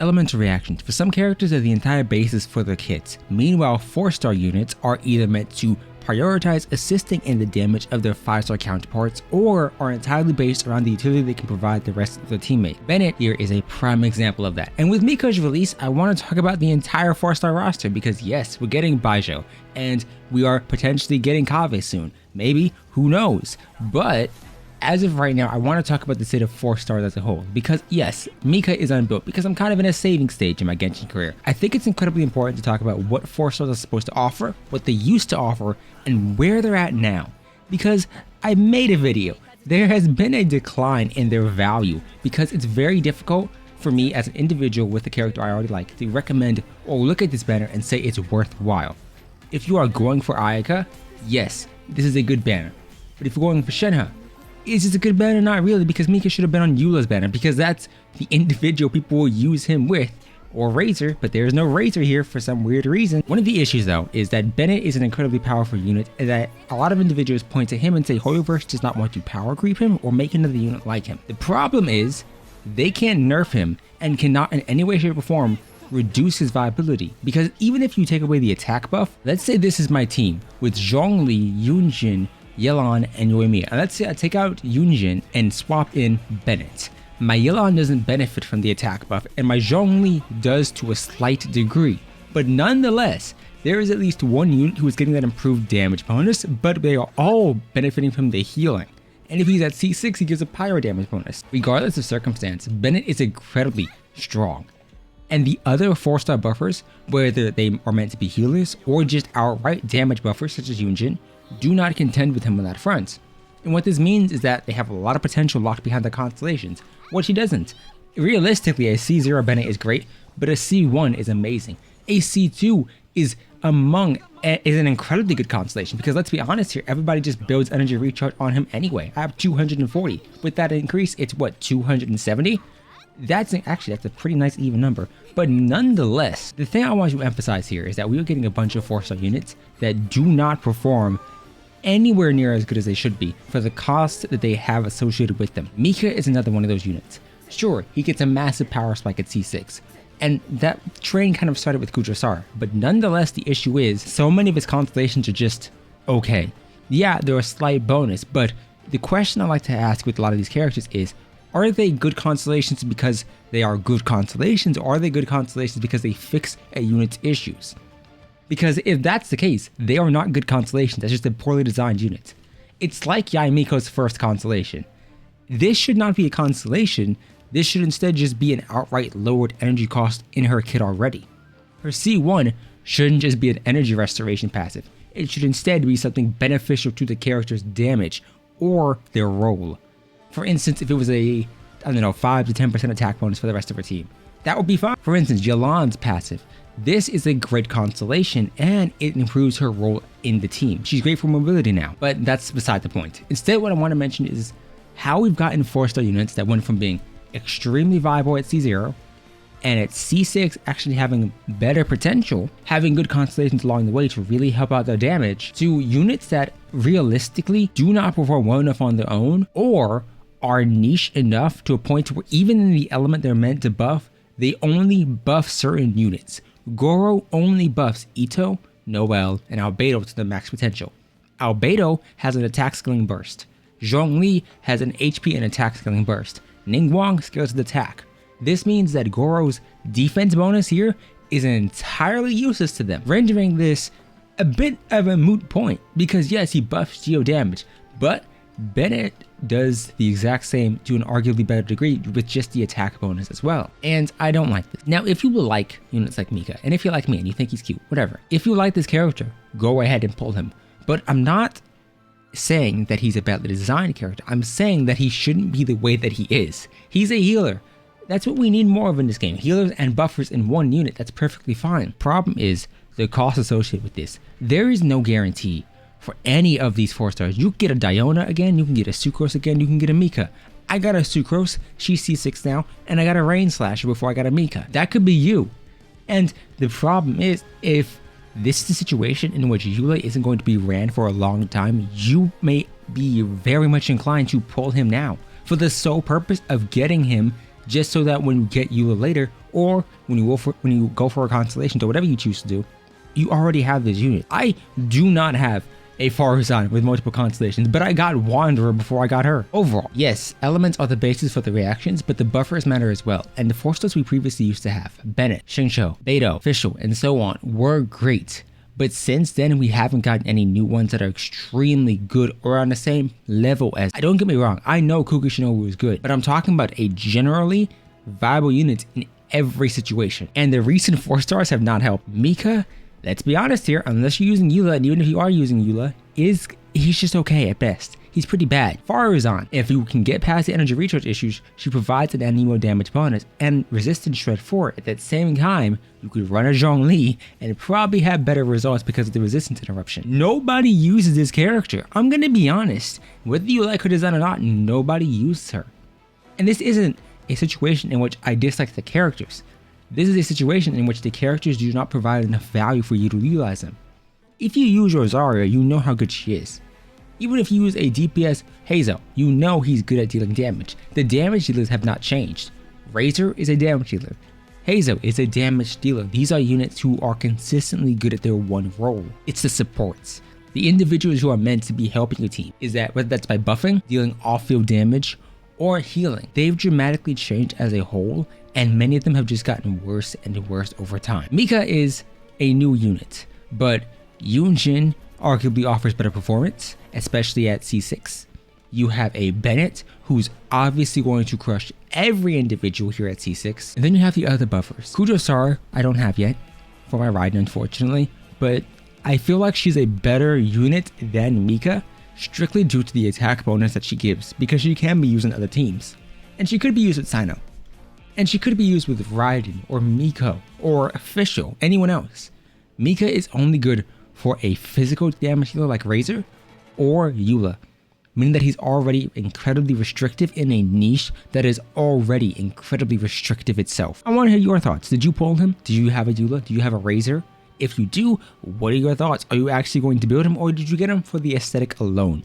Elemental reactions. For some characters, they're the entire basis for their kits. Meanwhile, 4-star units are either meant to prioritize assisting in the damage of their 5-star counterparts, or are entirely based around the utility they can provide the rest of their teammate. Bennett here is a prime example of that. And with Miko's release, I want to talk about the entire 4-star roster, because yes, we're getting miHoYo, and we are potentially getting Kaveh soon. Maybe, who knows? But as of right now, I want to talk about the state of 4-stars as a whole, because yes, Mika is unbuilt, because I'm kind of in a saving stage in my Genshin career. I think it's incredibly important to talk about what 4-stars are supposed to offer, what they used to offer, and where they're at now. Because I made a video, there has been a decline in their value, because it's very difficult for me as an individual with a character I already like to recommend or look at this banner and say it's worthwhile. If you are going for Ayaka, yes, this is a good banner. But if you're going for Shenhe, is this a good banner? Not really, because Mika should have been on Eula's banner, because that's the individual people will use him with, or Razor, but there's no Razor here for some weird reason. One of the issues though is that Bennett is an incredibly powerful unit, and that a lot of individuals point to him and say Hoyoverse does not want to power creep him or make another unit like him. The problem is they can't nerf him and cannot in any way, shape, or form reduce his viability, because even if you take away the attack buff, let's say this is my team with Zhongli, Yunjin, Yelan, and Yoimiya. And let's say I take out Yunjin and swap in Bennett. My Yelan doesn't benefit from the attack buff, and my Zhongli does to a slight degree. But nonetheless, there is at least one unit who is getting that improved damage bonus, but they are all benefiting from the healing. And if he's at C6, he gives a pyro damage bonus. Regardless of circumstance, Bennett is incredibly strong. And the other 4-star buffers, whether they are meant to be healers or just outright damage buffers such as Yunjin, do not contend with him on that front. And what this means is that they have a lot of potential locked behind the Constellations, which he doesn't. Realistically, a C0 Bennett is great, but a C1 is amazing. A C2 is an incredibly good constellation, because let's be honest here, everybody just builds energy recharge on him anyway. I have 240. With that increase, it's what, 270? That's a pretty nice even number. But nonetheless, the thing I want to emphasize here is that we are getting a bunch of 4-star units that do not perform anywhere near as good as they should be for the cost that they have associated with them. Mika is another one of those units. Sure, he gets a massive power spike at C6, and that train kind of started with Kudrasar, but nonetheless the issue is so many of his constellations are just okay. Yeah, they're a slight bonus, but the question I like to ask with a lot of these characters is, are they good constellations because they are good constellations, or are they good constellations because they fix a unit's issues? Because if that's the case, they are not good constellations, that's just a poorly designed unit. It's like Yae Miko's first constellation. This should not be a constellation, this should instead just be an outright lowered energy cost in her kit already. Her C1 shouldn't just be an energy restoration passive, it should instead be something beneficial to the character's damage or their role. For instance, if it was a, 5 to 10% attack bonus for the rest of her team, that would be fine. For instance, Yelan's passive. This is a great constellation, and it improves her role in the team. She's great for mobility now, but that's beside the point. Instead, what I want to mention is how we've gotten 4-star units that went from being extremely viable at C0, and at C6 actually having better potential, having good constellations along the way to really help out their damage, to units that realistically do not perform well enough on their own, or are niche enough to a point where even in the element they're meant to buff, they only buff certain units. Goro only buffs Ito, Noelle, and Albedo to the max potential. Albedo has an attack scaling burst. Zhongli has an HP and attack scaling burst. Ningguang scales with attack. This means that Goro's defense bonus here is entirely useless to them, rendering this a bit of a moot point, because yes, he buffs geo damage, but Bennett does the exact same to an arguably better degree with just the attack bonus as well. And I don't like this. Now, if you like units like Mika, and if you like me and you think he's cute, whatever. If you like this character, go ahead and pull him. But I'm not saying that he's a badly designed character. I'm saying that he shouldn't be the way that he is. He's a healer. That's what we need more of in this game. Healers and buffers in one unit, that's perfectly fine. Problem is the cost associated with this. There is no guarantee for any of these 4-stars. You can get a Diona again, you can get a Sucrose again, you can get a Mika. I got a Sucrose, she's C6 now, and I got a Rain Slasher before I got a Mika. That could be you. And the problem is, if this is a situation in which Eula isn't going to be ran for a long time, you may be very much inclined to pull him now, for the sole purpose of getting him just so that when you get Eula later, or when you go for a Constellation or whatever you choose to do, you already have this unit. I do not have a Farazan with multiple constellations, but I got Wanderer before I got her. Overall, yes, elements are the basis for the reactions, but the buffers matter as well, and the 4 stars we previously used to have, Bennett, Xingqiu, Beidou, Fischl, and so on, were great. But since then, we haven't gotten any new ones that are extremely good or on the same level as. Don't get me wrong, I know Kuga Shinobu is good, but I'm talking about a generally viable unit in every situation. And the recent 4 stars have not helped. Mika, let's be honest here, unless you're using Eula, and even if you are using Eula, he's just okay at best. He's pretty bad. Farazan, if you can get past the energy recharge issues, she provides an anemo damage bonus and resistance shred 4. At that same time, you could run a Zhongli and probably have better results because of the resistance interruption. Nobody uses this character. I'm gonna be honest. Whether you like her design or not, nobody uses her. And this isn't a situation in which I dislike the characters. This is a situation in which the characters do not provide enough value for you to utilize them. If you use Rosaria, you know how good she is. Even if you use a DPS Hazel, you know he's good at dealing damage. The damage dealers have not changed. Razor is a damage dealer. Hazel is a damage dealer. These are units who are consistently good at their one role. It's the supports. The individuals who are meant to be helping your team. Is that whether that's by buffing, dealing off-field damage, or healing. They've dramatically changed as a whole, and many of them have just gotten worse and worse over time. Mika is a new unit, but Yunjin arguably offers better performance, especially at C6. You have a Bennett, who's obviously going to crush every individual here at C6. And then you have the other buffers. Kujosar, I don't have yet for my Raiden, unfortunately, but I feel like she's a better unit than Mika, strictly due to the attack bonus that she gives, because she can be used in other teams. And she could be used with Sino. And she could be used with Raiden, or Miko, or Fischl, anyone else. Mika is only good for a physical damage healer like Razor or Eula, meaning that he's already incredibly restrictive in a niche that is already incredibly restrictive itself. I want to hear your thoughts. Did you pull him? Do you have a Eula? Do you have a Razor? If you do, what are your thoughts? Are you actually going to build him, or did you get him for the aesthetic alone?